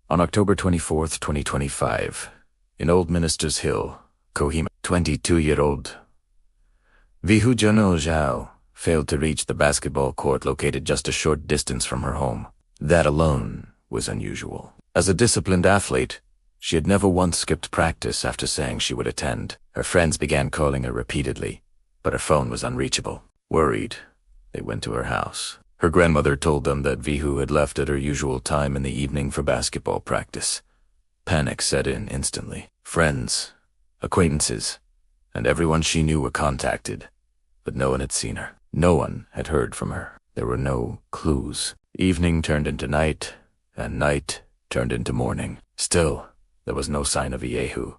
On October 24, 2025, in Old Ministers Hill, Kohima, 22-year-old Vihu Jono failed to reach the basketball court located just a short distance from her home. That alone was unusual. As a disciplined athlete, she had never once skipped practice after saying she would attend. Her friends began calling her repeatedly, but her phone was unreachable. Worried, they went to her house. Her grandmother told them that Vihu had left at her usual time in the evening for basketball practice. Panic set in instantly. Friends, acquaintances, and everyone she knew were contacted, but no one had seen her. No one had heard from her. There were no clues. Evening turned into night, and night turned into morning. Still, there was no sign of Vihu.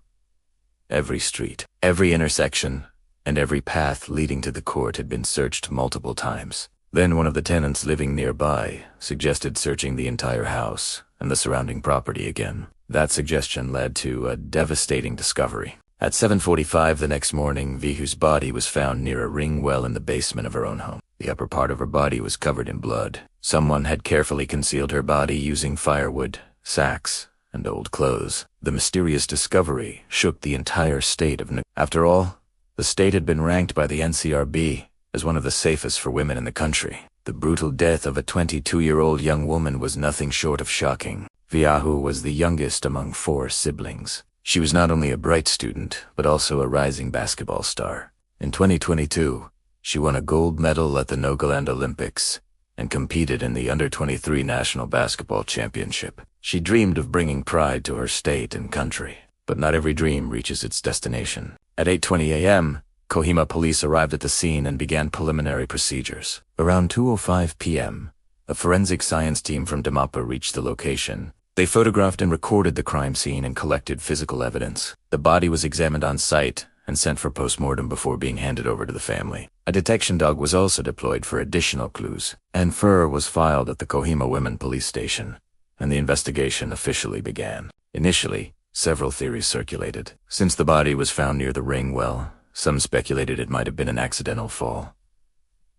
Every street, every intersection, and every path leading to the court had been searched multiple times. Then one of the tenants living nearby suggested searching the entire house and the surrounding property again. That suggestion led to a devastating discovery. At 7:45 the next morning, Vihu's body was found near a ring well in the basement of her own home. The upper part of her body was covered in blood. Someone had carefully concealed her body using firewood, sacks, and old clothes. The mysterious discovery shook the entire state of Nagaland. After all, the state had been ranked by the NCRB as one of the safest for women in the country. The brutal death of a 22-year-old young woman was nothing short of shocking. Vihu was the youngest among 4 siblings. She was not only a bright student, but also a rising basketball star. In 2022, she won a gold medal at the Nagaland Olympics and competed in the Under-23 National Basketball Championship. She dreamed of bringing pride to her state and country, but not every dream reaches its destination. At 8:20 a.m., Kohima police arrived at the scene and began preliminary procedures. Around 2:05 p.m., a forensic science team from Dimapur reached the location. They photographed and recorded the crime scene and collected physical evidence. The body was examined on site and sent for post-mortem before being handed over to the family. A detection dog was also deployed for additional clues, and FIR was filed at the Kohima Women Police Station, and the investigation officially began. Initially, several theories circulated. Since the body was found near the ring well, some speculated it might have been an accidental fall.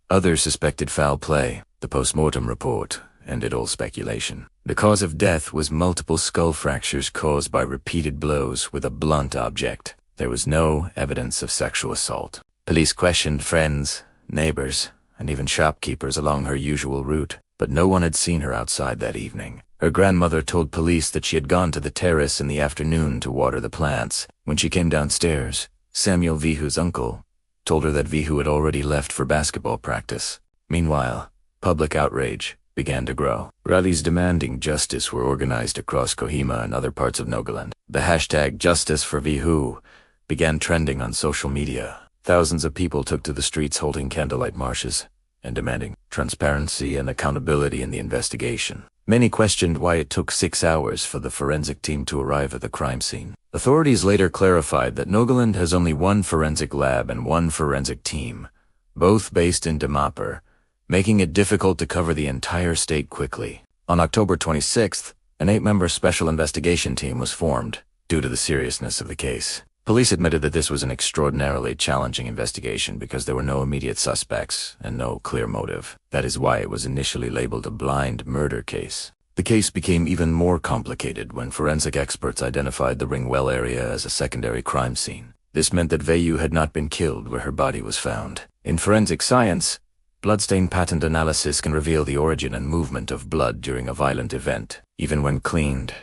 Others suspected foul play. The post-mortem report ended all speculation. The cause of death was multiple skull fractures caused by repeated blows with a blunt object. There was no evidence of sexual assault. Police questioned friends, neighbors, and even shopkeepers along her usual route, but no one had seen her outside that evening. Her grandmother told police that she had gone to the terrace in the afternoon to water the plants. When she came downstairs, Samuel Vihu's uncle told her that Vihu had already left for basketball practice. Meanwhile, public outrage began to grow. Rallies demanding justice were organized across Kohima and other parts of Nagaland. The hashtag Justice for Vihu began trending on social media. Thousands of people took to the streets holding candlelight marches and demanding transparency and accountability in the investigation. Many questioned why it took 6 hours for the forensic team to arrive at the crime scene. Authorities later clarified that Nagaland has only 1 forensic lab and 1 forensic team, both based in Dimapur, making it difficult to cover the entire state quickly. On October 26th, an 8-member special investigation team was formed due to the seriousness of the case. Police admitted that this was an extraordinarily challenging investigation because there were no immediate suspects and no clear motive. That is why it was initially labeled a blind murder case. The case became even more complicated when forensic experts identified the ring well area as a secondary crime scene. This meant that Vihu had not been killed where her body was found. In forensic science, bloodstain pattern analysis can reveal the origin and movement of blood during a violent event. Even when cleaned,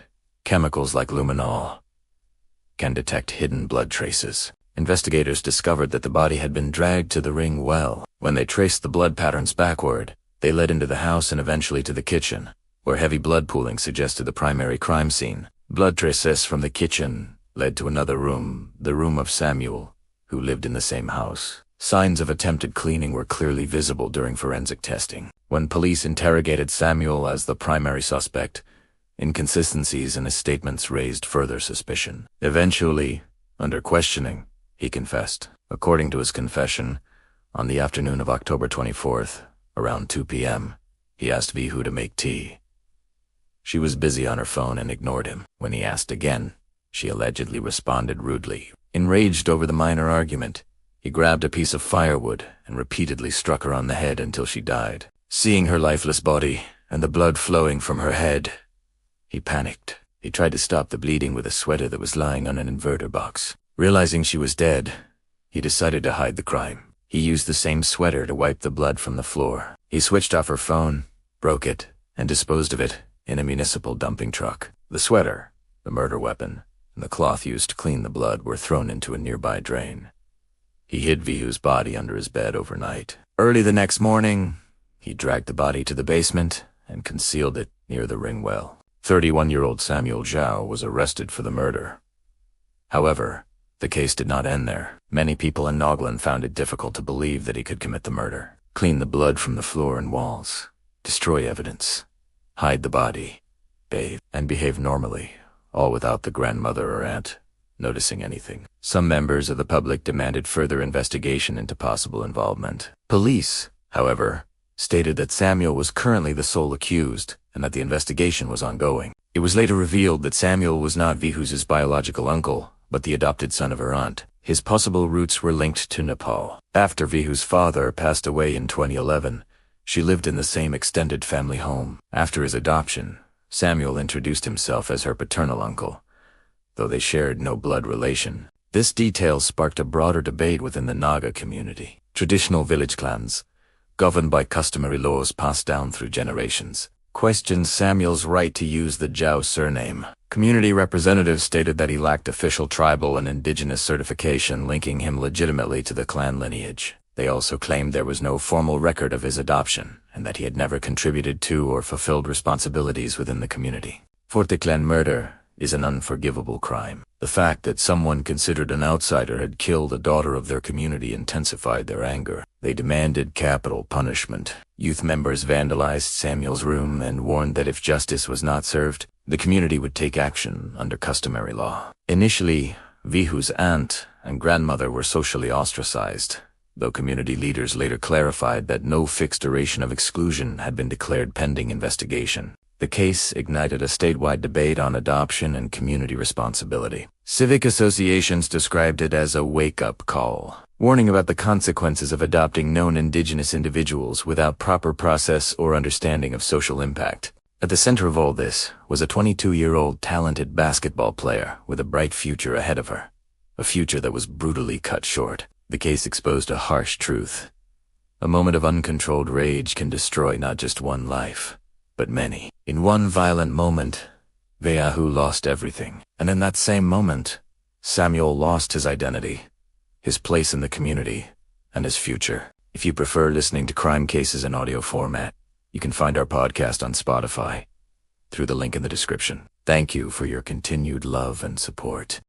chemicals like luminol can detect hidden blood traces. Investigators discovered that the body had been dragged to the ring well. When they traced the blood patterns backward, they led into the house and eventually to the kitchen, where heavy blood pooling suggested the primary crime scene. Blood traces from the kitchen led to another room, the room of Samuel, who lived in the same house. Signs of attempted cleaning were clearly visible during forensic testing. When police interrogated Samuel as the primary suspect, inconsistencies in his statements raised further suspicion. Eventually, under questioning, he confessed. According to his confession, on the afternoon of October 24th, around 2 p.m., he asked Vihu to make tea. She was busy on her phone and ignored him. When he asked again, she allegedly responded rudely. Enraged over the minor argument, he grabbed a piece of firewood and repeatedly struck her on the head until she died. Seeing her lifeless body and the blood flowing from her head, he panicked. He tried to stop the bleeding with a sweater that was lying on an inverter box. Realizing she was dead, he decided to hide the crime. He used the same sweater to wipe the blood from the floor. He switched off her phone, broke it, and disposed of it in a municipal dumping truck. The sweater, the murder weapon, and the cloth used to clean the blood were thrown into a nearby drain. He hid Vihu's body under his bed overnight. Early the next morning, he dragged the body to the basement and concealed it near the ring well. 31-year-old Samuel Zhao was arrested for the murder. However, the case did not end there. Many people in Nagaland found it difficult to believe that he could commit the murder, clean the blood from the floor and walls, destroy evidence, hide the body, bathe, and behave normally, all without the grandmother or aunt noticing anything. Some members of the public demanded further investigation into possible involvement. Police, however, stated that Samuel was currently the sole accused and that the investigation was ongoing. It was later revealed that Samuel was not Vihu's biological uncle, but the adopted son of her aunt. His possible roots were linked to Nepal. After Vihu's father passed away in 2011, she lived in the same extended family home. After his adoption, Samuel introduced himself as her paternal uncle, though they shared no blood relation. This detail sparked a broader debate within the Naga community. Traditional village clans, governed by customary laws passed down through generations, questioned Samuel's right to use the Zhao surname. Community representatives stated that he lacked official tribal and indigenous certification linking him legitimately to the clan lineage. They also claimed there was no formal record of his adoption, and that he had never contributed to or fulfilled responsibilities within the community. Forte clan murder is an unforgivable crime. The fact that someone considered an outsider had killed a daughter of their community intensified their anger. They demanded capital punishment. Youth members vandalized Samuel's room and warned that if justice was not served, the community would take action under customary law. Initially, Vihu's aunt and grandmother were socially ostracized, though community leaders later clarified that no fixed duration of exclusion had been declared pending investigation. The case ignited a statewide debate on adoption and community responsibility. Civic associations described it as a wake-up call, warning about the consequences of adopting known indigenous individuals without proper process or understanding of social impact. At the center of all this was a 22-year-old talented basketball player with a bright future ahead of her, a future that was brutally cut short. The case exposed a harsh truth. A moment of uncontrolled rage can destroy not just one life, but many. In one violent moment, Vihu lost everything. And in that same moment, Samuel lost his identity, his place in the community, and his future. If you prefer listening to crime cases in audio format, you can find our podcast on Spotify through the link in the description. Thank you for your continued love and support.